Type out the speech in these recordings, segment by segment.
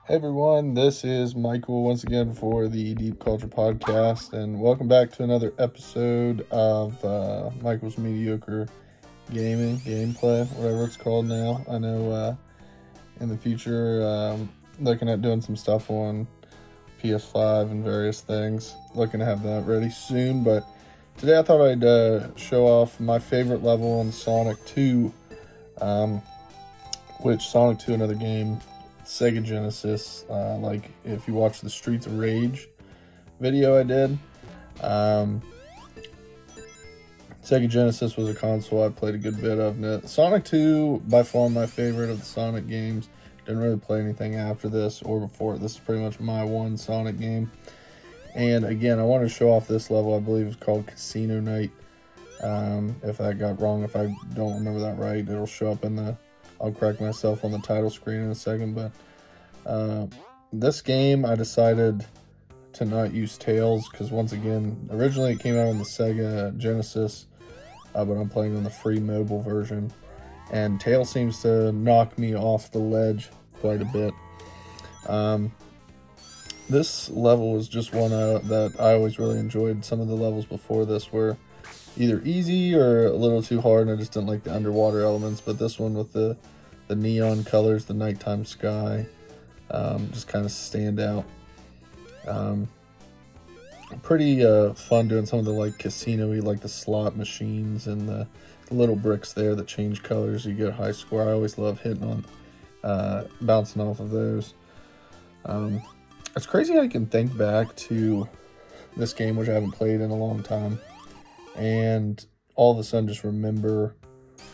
Hey everyone, this is Michael once again for the Deep Culture Podcast, and welcome back to another episode of Michael's Mediocre Gameplay, whatever it's called now. I know in the future, looking at doing some stuff on PS5 and various things, looking to have that ready soon, but today I thought I'd show off my favorite level on Sonic 2, which Sonic 2, another game, Sega Genesis, like if you watch the Streets of Rage video I did. Sega Genesis was a console I played a good bit of. Sonic 2, by far my favorite of the Sonic games. Didn't really play anything after this or before. This is pretty much my one Sonic game. And again, I want to show off this level. I believe it's called Casino Night. If I got wrong, if I don't remember that right, it'll show up in the... I'll correct myself on the title screen in a second, but this game I decided to not use Tails because once again, originally it came out on the Sega Genesis, but I'm playing on the free mobile version, and Tails seems to knock me off the ledge quite a bit. This level is just one that I always really enjoyed. Some of the levels before this were either easy or a little too hard, and I just didn't like the underwater elements, but this one with the neon colors, the nighttime sky, just kind of stand out. Pretty fun doing some of the like casino-y, like the slot machines and the little bricks there that change colors. You get a high score. I always love hitting on, bouncing off of those. It's crazy how you can think back to this game, which I haven't played in a long time, and all of a sudden just remember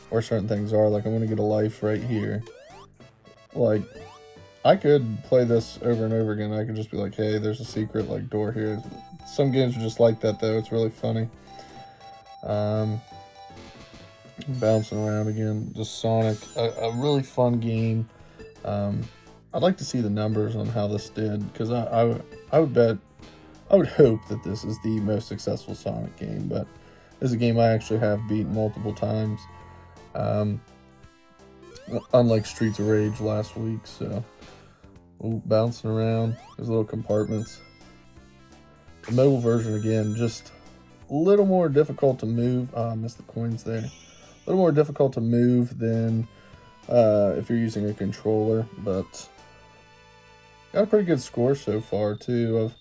where certain things are. Like, I'm going to get a life right here. Like, I could play this over and over again. I could just be like, hey, there's a secret, like, door here. Some games are just like that, though. It's really funny. Bouncing around again. Just Sonic. A really fun game. I'd like to see the numbers on how this did, because I would hope that this is the most successful Sonic game, but this is a game I actually have beat multiple times. Unlike Streets of Rage last week, so bouncing around. There's little compartments. The mobile version again, just a little more difficult to move. I missed the coins there. A little more difficult to move than if you're using a controller, but got a pretty good score so far too. I've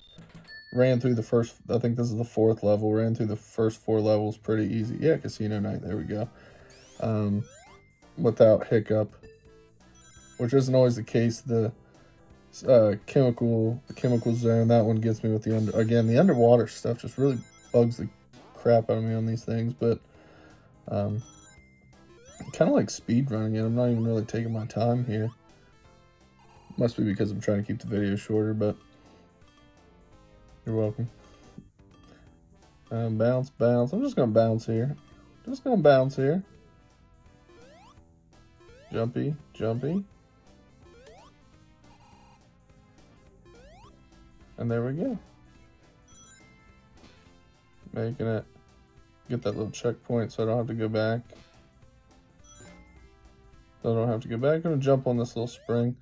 ran through the first, I think this is the 4th level, ran through the first 4 levels pretty easy. Yeah, Casino Night, there we go. Without hiccup, which isn't always the case. The chemical zone, that one gets me with the underwater stuff just really bugs the crap out of me on these things, but kind of like speed running it. I'm not even really taking my time here. Must be because I'm trying to keep the video shorter, but you're welcome. Bounce. I'm just gonna bounce here. Jumpy. And there we go. Making it get that little checkpoint so I don't have to go back. I'm gonna jump on this little spring.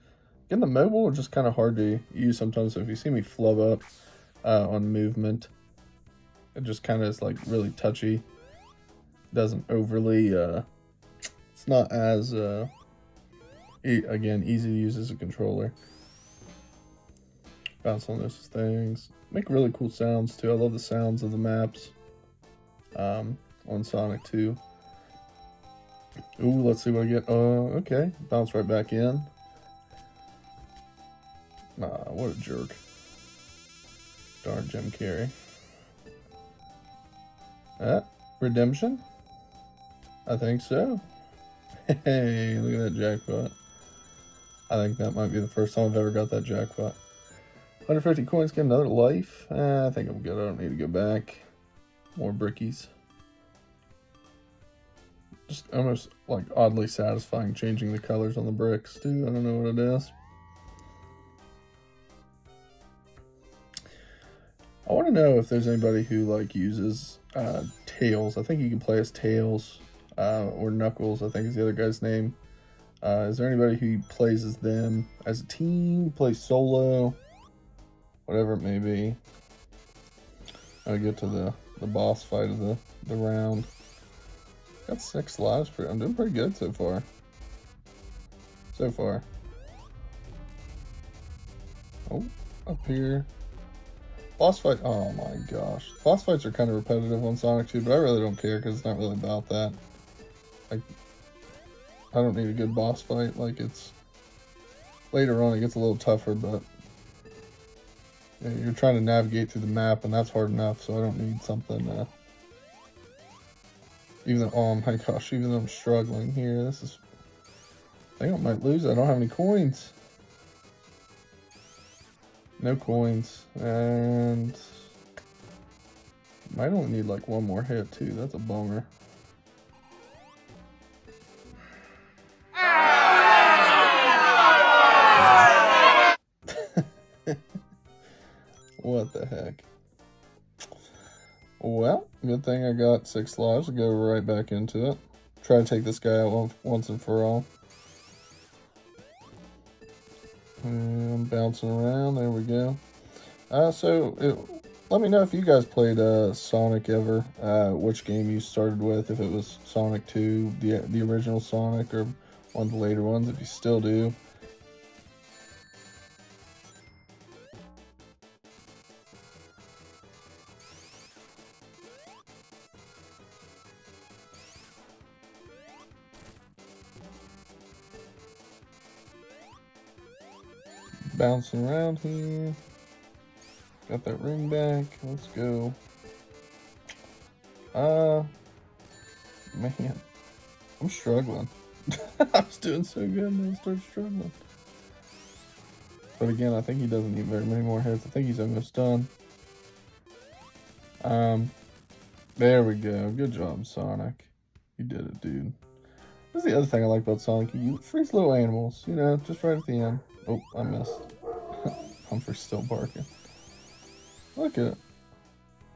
Again, the mobile is just kind of hard to use sometimes, so if you see me flub up on movement, it just kind of is like really touchy. Doesn't overly, it's not as, again, easy to use as a controller. Bounce on those things. Make really cool sounds too. I love the sounds of the maps on Sonic 2. Ooh, let's see what I get. Okay. Bounce right back in. What a jerk. Darn Jim Carrey. Redemption? I think so. Hey, look at that jackpot. I think that might be the first time I've ever got that jackpot. 150 coins, get another life. I think I'm good. I don't need to go back. More brickies. Just almost like oddly satisfying changing the colors on the bricks too. I don't know what it is. I want to know if there's anybody who like uses Tails. I think you can play as Tails or Knuckles, I think is the other guy's name. Is there anybody who plays as them as a team, plays solo, whatever it may be? I'll get to the boss fight of the round. Got 6 lives. I'm doing pretty good so far. Oh, up here. Boss fight. Oh my gosh. Boss fights are kind of repetitive on Sonic 2, but I really don't care because it's not really about that. I don't need a good boss fight. Like, it's later on it gets a little tougher, but yeah, you're trying to navigate through the map, and that's hard enough, so I don't need something even though, oh my gosh, even though I'm struggling here, this is, I think I might lose. I don't have any coins. No coins, and might only need like one more hit too. That's a bummer. What the heck? Well, good thing I got 6 lives to go right back into it. Try to take this guy out once and for all. And I'm bouncing around. There we go. Let me know if you guys played Sonic ever. Which game you started with, if it was Sonic 2, the original Sonic, or one of the later ones, if you still do. Bouncing around here. Got that ring back. Let's go. Man, I'm struggling. I was doing so good and then I started struggling. But again, I think he doesn't need very many more hits. I think he's almost done. There we go. Good job, Sonic. You did it, dude. This is the other thing I like about Sonic. You freeze little animals, you know, just right at the end. Oh, I missed. Humphrey's still barking. Look at it.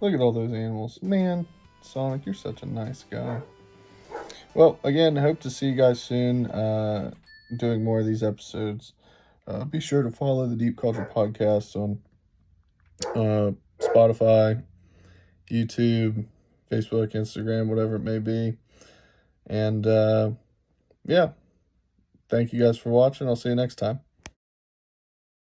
Look at all those animals. Man, Sonic, you're such a nice guy. Well, again, hope to see you guys soon doing more of these episodes. Be sure to follow the Deep Culture Podcast on Spotify, YouTube, Facebook, Instagram, whatever it may be. And, yeah. Thank you guys for watching. I'll see you next time.